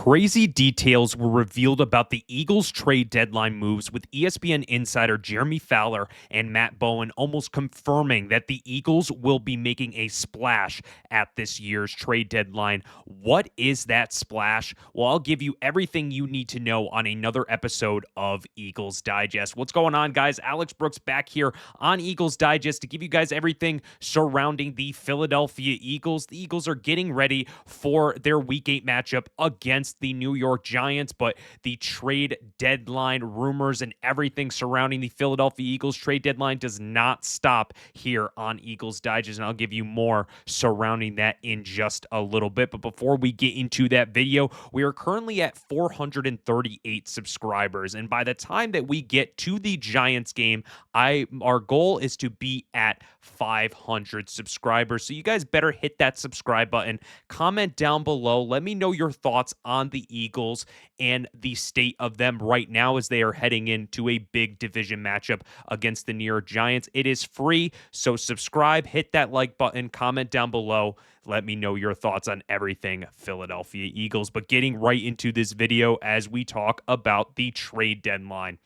Crazy details were revealed about the Eagles' trade deadline moves, with ESPN insider Jeremy Fowler and Matt Bowen almost confirming that the Eagles will be making a splash at this year's trade deadline. What is that splash? Well, I'll give you everything you need to know on another episode of Eagles Digest. What's going on, guys? Alex Brooks back here on Eagles Digest to give you guys everything surrounding the Philadelphia Eagles. The Eagles are getting ready for their Week 8 matchup against the New York Giants, but the trade deadline rumors and everything surrounding the Philadelphia Eagles trade deadline does not stop here on Eagles Digest, and I'll give you more surrounding that in just a little bit. But before we get into that video, we are currently at 438 subscribers, and by the time that we get to the Giants game, our goal is to be at 500 subscribers. So you guys better hit that subscribe button, comment down below, let me know your thoughts on the Eagles and the state of them right now as they are heading into a big division matchup against the New York Giants. It is free, so subscribe, hit that like button, comment down below. Let me know your thoughts on everything Philadelphia Eagles. But getting right into this video as we talk about the trade deadline.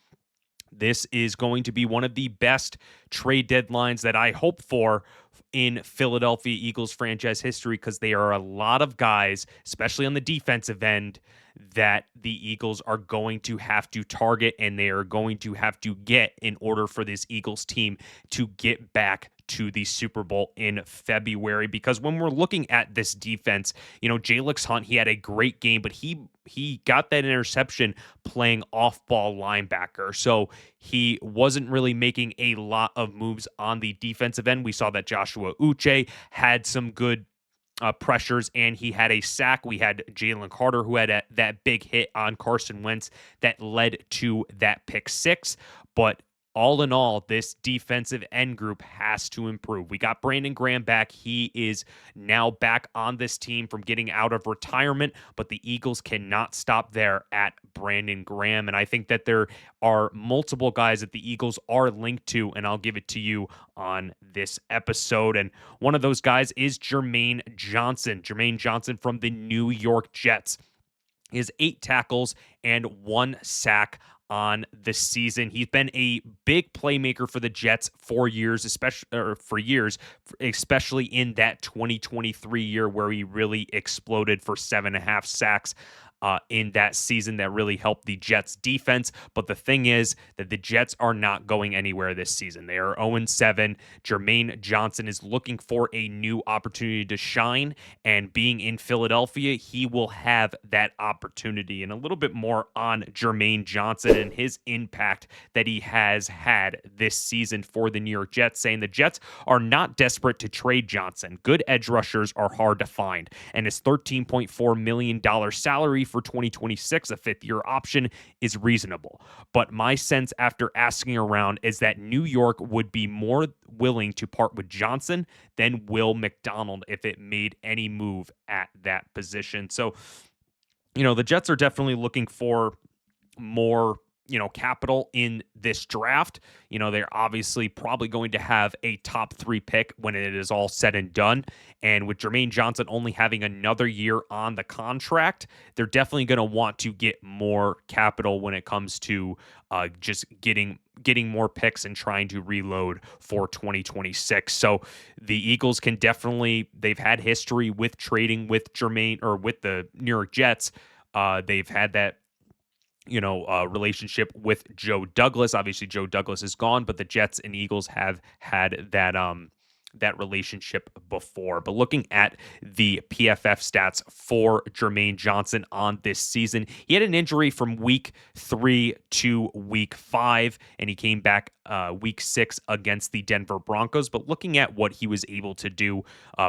This is going to be one of the best trade deadlines that I hope for in Philadelphia Eagles franchise history, because there are a lot of guys, especially on the defensive end, that the Eagles are going to have to target and they are going to have to get in order for this Eagles team to get back to the Super Bowl in February. Because when we're looking at this defense, Jalen Hunt, he had a great game, but he got that interception playing off-ball linebacker. So he wasn't really making a lot of moves on the defensive end. We saw that Joshua Uche had some good pressures, and he had a sack. We had Jalen Carter, who had that big hit on Carson Wentz that led to that pick six. But all in all, this defensive end group has to improve. We got Brandon Graham back. He is now back on this team from getting out of retirement, but the Eagles cannot stop there at Brandon Graham. And I think that there are multiple guys that the Eagles are linked to, and I'll give it to you on this episode. And one of those guys is Jermaine Johnson. Jermaine Johnson from the New York Jets. Is 8 tackles and 1 sack on the season. He's been a big playmaker for the Jets for years, especially in that 2023 year where he really exploded for 7.5 sacks. In that season that really helped the Jets defense. But the thing is that the Jets are not going anywhere this season. They are 0-7. Jermaine Johnson is looking for a new opportunity to shine, and being in Philadelphia, he will have that opportunity. And a little bit more on Jermaine Johnson and his impact that he has had this season for the New York Jets, saying the Jets are not desperate to trade Johnson. Good edge rushers are hard to find, and his $13.4 million salary for 2026, a 5th-year option, is reasonable. But my sense after asking around is that New York would be more willing to part with Johnson than Will McDonald if it made any move at that position. So, the Jets are definitely looking for more capital in this draft. They're obviously probably going to have a top 3 pick when it is all said and done. And with Jermaine Johnson only having another year on the contract, they're definitely going to want to get more capital when it comes to just getting more picks and trying to reload for 2026. So the Eagles can definitely, they've had history with trading with Jermaine, or with the New York Jets. They've had that relationship with Joe Douglas. Obviously, Joe Douglas is gone, but the Jets and Eagles have had that relationship before. But looking at the PFF stats for Jermaine Johnson on this season, he had an injury from week 3 to week 5, and he came back week 6 against the Denver Broncos. But looking at what he was able to do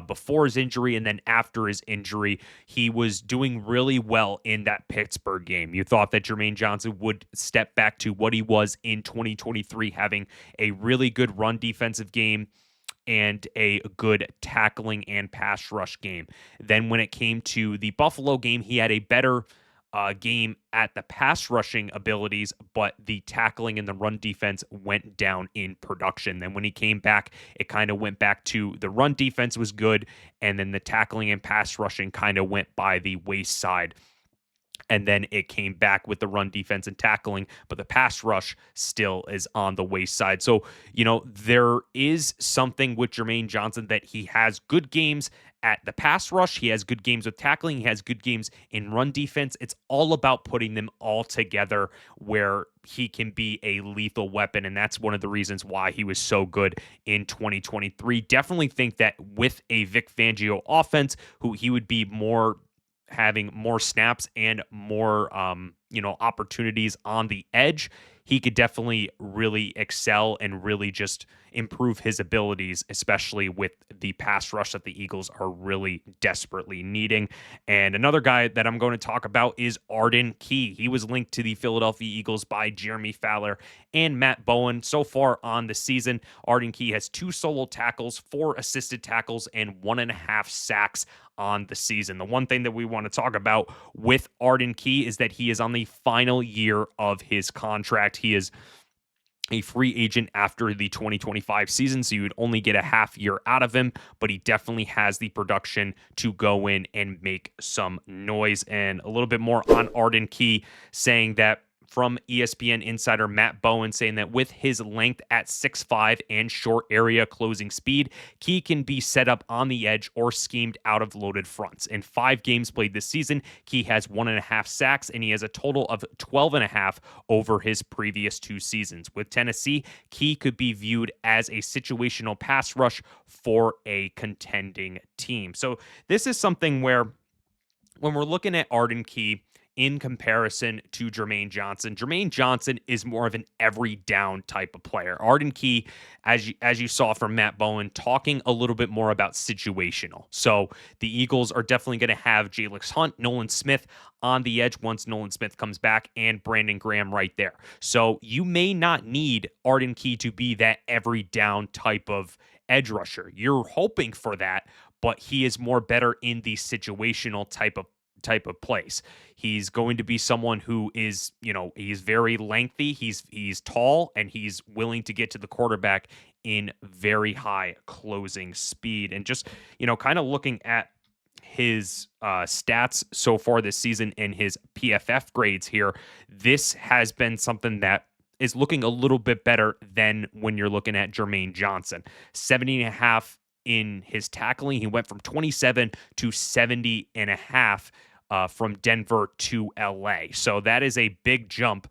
before his injury and then after his injury, he was doing really well in that Pittsburgh game. You thought that Jermaine Johnson would step back to what he was in 2023, having a really good run defensive game and a good tackling and pass rush game. Then when it came to the Buffalo game, he had a better game at the pass rushing abilities, but the tackling and the run defense went down in production. Then when he came back, it kind of went back to the run defense was good, and then the tackling and pass rushing kind of went by the wayside And then it came back with the run defense and tackling, but the pass rush still is on the wayside. So, there is something with Jermaine Johnson that he has good games at the pass rush. He has good games with tackling. He has good games in run defense. It's all about putting them all together where he can be a lethal weapon. And that's one of the reasons why he was so good in 2023. Definitely think that with a Vic Fangio offense, who he would be having more snaps and more opportunities on the edge, he could definitely really excel and really just improve his abilities, especially with the pass rush that the Eagles are really desperately needing. And another guy that I'm going to talk about is Arden Key. He was linked to the Philadelphia Eagles by Jeremy Fowler and Matt Bowen. So far on the season, Arden Key has 2 solo tackles, 4 assisted tackles, and 1.5 sacks on the season. The one thing that we want to talk about with Arden Key is that he is on the final year of his contract. He is a free agent after the 2025 season, so you would only get a half year out of him, but he definitely has the production to go in and make some noise. And a little bit more on Arden Key, saying that from ESPN insider Matt Bowen, saying that with his length at 6'5" and short area closing speed, Key can be set up on the edge or schemed out of loaded fronts. In 5 games played this season, Key has 1.5 sacks, and he has a total of 12.5 over his previous 2 seasons. With Tennessee, Key could be viewed as a situational pass rush for a contending team. So this is something where, when we're looking at Arden Key in comparison to Jermaine Johnson is more of an every down type of player. Arden Key, as you saw from Matt Bowen, talking a little bit more about situational. So the Eagles are definitely going to have Jalen Hunt, Nolan Smith on the edge once Nolan Smith comes back, and Brandon Graham right there. So you may not need Arden Key to be that every down type of edge rusher. You're hoping for that, but he is more better in the situational type of place. He's going to be someone who is, he's very lengthy, he's tall, and he's willing to get to the quarterback in very high closing speed. And just, kind of looking at his stats so far this season and his PFF grades here, this has been something that is looking a little bit better than when you're looking at Jermaine Johnson. 70.5 in his tackling. He went from 27 to 70.5 from Denver to LA. So that is a big jump.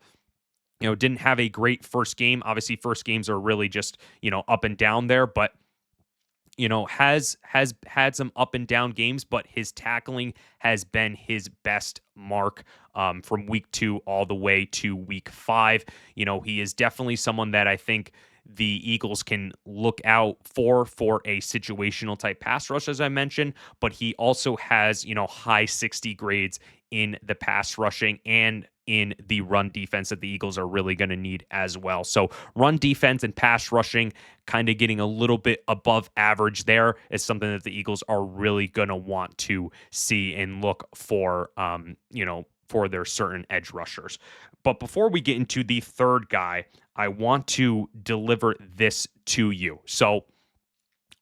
Didn't have a great first game. Obviously, first games are really just, up and down there, but has had some up and down games, but his tackling has been his best mark from week 2 all the way to week 5. He is definitely someone that I think the Eagles can look out for a situational type pass rush, as I mentioned, but he also has, high 60 grades in the pass rushing and in the run defense that the Eagles are really going to need as well. So run defense and pass rushing kind of getting a little bit above average there is something that the Eagles are really going to want to see and look for, for their certain edge rushers. But before we get into the third guy, I want to deliver this to you. So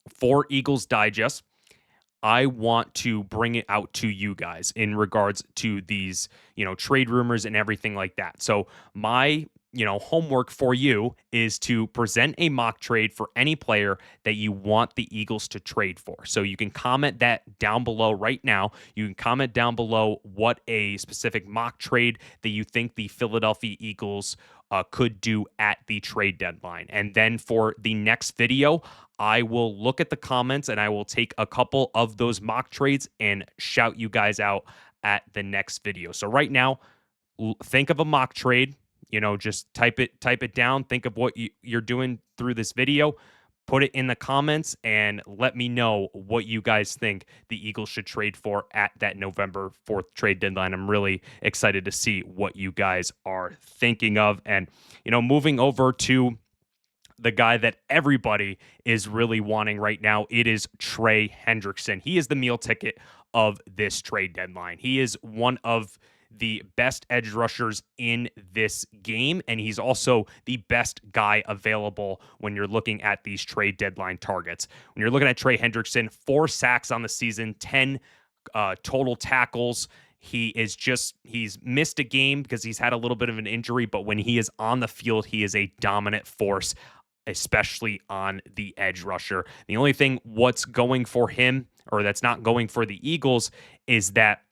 for Eagles Digest, I want to bring it out to you guys in regards to these, trade rumors and everything like that. So my, homework for you is to present a mock trade for any player that you want the Eagles to trade for. So you can comment that down below right now. You can comment down below what a specific mock trade that you think the Philadelphia Eagles could do at the trade deadline. And then for the next video, I will look at the comments and I will take a couple of those mock trades and shout you guys out at the next video. So right now, think of a mock trade, just type it down. Think of what you're doing through this video, put it in the comments, and let me know what you guys think the Eagles should trade for at that November 4th trade deadline. I'm really excited to see what you guys are thinking of. And, moving over to the guy that everybody is really wanting right now, it is Trey Hendrickson. He is the meal ticket of this trade deadline. He is one of the best edge rushers in this game, and he's also the best guy available when you're looking at these trade deadline targets. When you're looking at Trey Hendrickson, 4 sacks on the season, 10 total tackles. He's missed a game because he's had a little bit of an injury, but when he is on the field, he is a dominant force, especially on the edge rusher. The only thing what's going for him, or that's not going for the Eagles, is that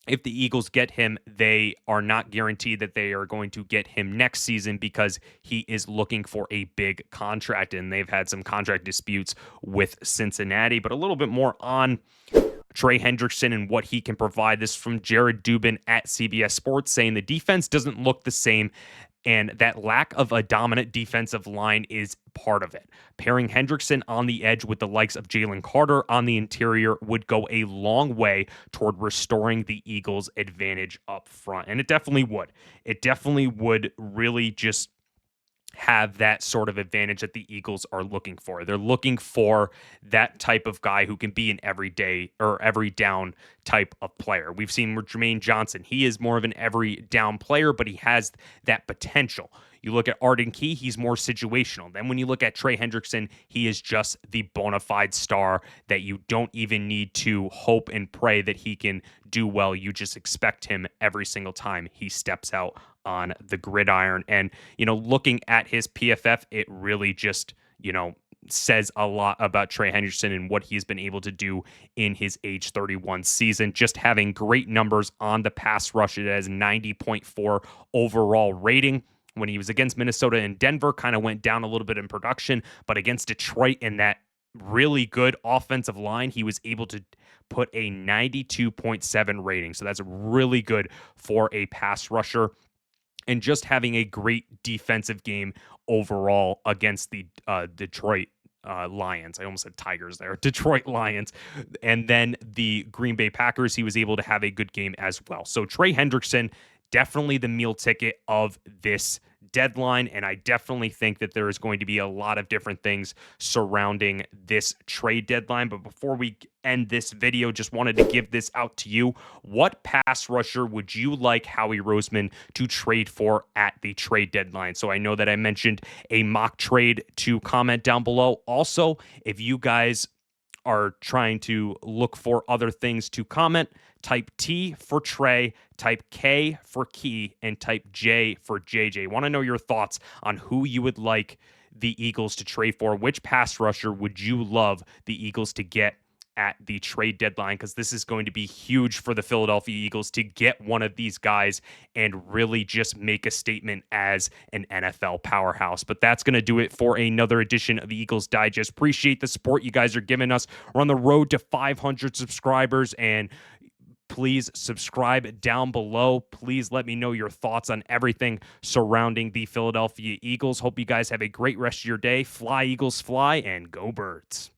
if the Eagles get him, they are not guaranteed that they are going to get him next season because he is looking for a big contract, and they've had some contract disputes with Cincinnati. But a little bit more on Trey Hendrickson and what he can provide. This from Jared Dubin at CBS Sports, saying the defense doesn't look the same, and that lack of a dominant defensive line is part of it. Pairing Hendrickson on the edge with the likes of Jalen Carter on the interior would go a long way toward restoring the Eagles' advantage up front. And it definitely would. It definitely would really just have that sort of advantage that the Eagles are looking for. They're looking for that type of guy who can be an everyday or every down type of player. We've seen with Germaine Johnson, he is more of an every down player, but he has that potential. You look at Arden Key, he's more situational. Then when you look at Trey Hendrickson, he is just the bona fide star that you don't even need to hope and pray that he can do well. You just expect him every single time he steps out on the gridiron. And, looking at his PFF, it really just, says a lot about Trey Hendrickson and what he's been able to do in his age 31 season. Just having great numbers on the pass rush. It has 90.4 overall rating. When he was against Minnesota and Denver, kind of went down a little bit in production, but against Detroit and that really good offensive line, he was able to put a 92.7 rating. So that's really good for a pass rusher. And just having a great defensive game overall against the Detroit Lions. I almost said Tigers there. Detroit Lions. And then the Green Bay Packers, he was able to have a good game as well. So Trey Hendrickson, definitely the meal ticket of this deadline, and I definitely think that there is going to be a lot of different things surrounding this trade deadline. But before we end this video, just wanted to give this out to you. What pass rusher would you like Howie Roseman to trade for at the trade deadline? So I know that I mentioned a mock trade to comment down below. Also, if you guys are trying to look for other things to comment, type T for Trey, type K for Key, and type J for JJ. Want to know your thoughts on who you would like the Eagles to trade for? Which pass rusher would you love the Eagles to get at the trade deadline? Because this is going to be huge for the Philadelphia Eagles to get one of these guys and really just make a statement as an NFL powerhouse. But that's going to do it for another edition of Eagles Digest. Appreciate the support you guys are giving us. We're on the road to 500 subscribers, and please subscribe down below. Please let me know your thoughts on everything surrounding the Philadelphia Eagles. Hope you guys have a great rest of your day. Fly, Eagles, fly, and go Birds.